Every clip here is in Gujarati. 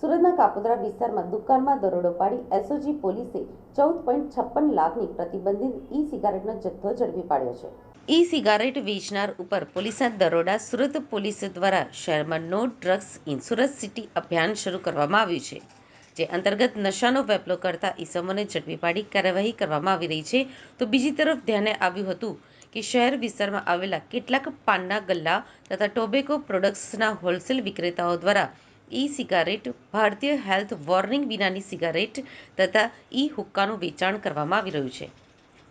સુરતના કાપોદ્રા વિસ્તારમાં દુકાનમાં દરોડો પાડી એસઓજી પોલીસે 14.56 લાખની પ્રતિબંધિત ઈ સિગારેટનો જથ્થો ઝડપી પાડ્યો છે. ઈ સિગારેટ વેચનાર ઉપર પોલીસના દરોડા. સુરત પોલીસ દ્વારા શહેરમાં no drugs in Surat city અભિયાન શરૂ કરવામાં આવ્યું છે, જે અંતર્ગત નશાનો વેપલો કરતા ઈસમોને ઝડપી પાડી કાર્યવાહી કરવામાં આવી રહી છે. તો બીજી તરફ ધ્યાને આવ્યું હતું કે શહેર વિસ્તારમાં આવેલા કેટલાક પાનના ગલ્લા તથા ટોબેકો પ્રોડક્ટ્સના હોલસેલ વિક્રેતાઓ દ્વારા ઈ સિગારેટ, ભારતીય હેલ્થ વોર્નિંગ વિનાની સિગારેટ તથા ઈ હુક્કાનું વેચાણ કરવામાં આવી રહ્યું છે,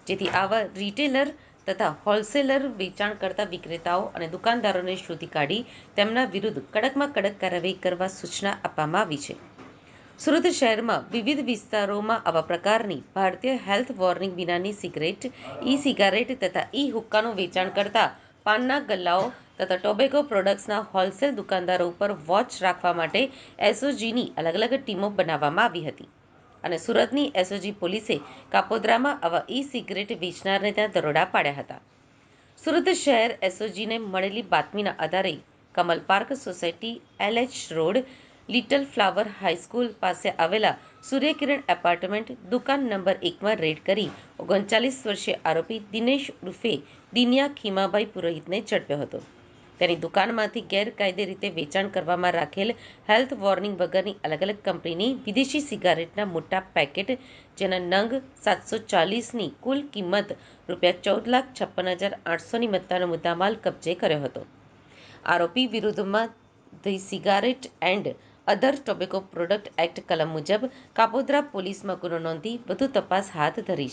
જેથી આવા રિટેલર તથા હોલસેલર વેચાણ કરતા વિક્રેતાઓ અને દુકાનદારોને શોધી કાઢી તેમના વિરુદ્ધ કડકમાં કડક કાર્યવાહી કરવા સૂચના આપવામાં આવી છે. સુરત શહેરમાં વિવિધ વિસ્તારોમાં આવા પ્રકારની ભારતીય હેલ્થ વોર્નિંગ વિનાની સિગરેટ, ઈ સિગારેટ તથા ઈ હુક્કાનું વેચાણ કરતા પાનના ગલ્લાઓ તથા ટોબેકો પ્રોડક્ટ્સના હોલસેલ દુકાનદારો ઉપર વોચ રાખવા માટે એસઓજીની અલગ અલગ ટીમો બનાવવામાં આવી હતી અને સુરતની એસઓજી પોલીસે કાપોદ્રામાં આવા ઈ સિગરેટ વેચનારને ત્યાં દરોડા પાડ્યા હતા. સુરત શહેર એસઓજીને મળેલી બાતમીના આધારે Kamal park society, LH road, little flower high school પાસે આવેલા સૂર્યકિરણ એપાર્ટમેન્ટ દુકાન નંબર 1માં રેડ કરી 39 વર્ષીય આરોપી દિનેશ ઉર્ફે દિનિયા ખીમાભાઈ પુરોહિતને ઝડપ્યો હતો. તેની દુકાનમાંથી ગેરકાયદે રીતે વેચાણ કરવામાં રાખેલ હેલ્થ વોર્નિંગ વગરની અલગ અલગ કંપનીની વિદેશી સિગારેટના મોટા પેકેટ, જેના નંગ 740ની કુલ કિંમત ₹14,56,800ની મત્તાનો મુદ્દામાલ કબજે કર્યો હતો. આરોપી વિરુદ્ધમાં the cigarette and other tobacco product act કલમ મુજબ કાપોદ્રા પોલીસમાં ગુનો નોંધી વધુ તપાસ હાથ ધરી છે.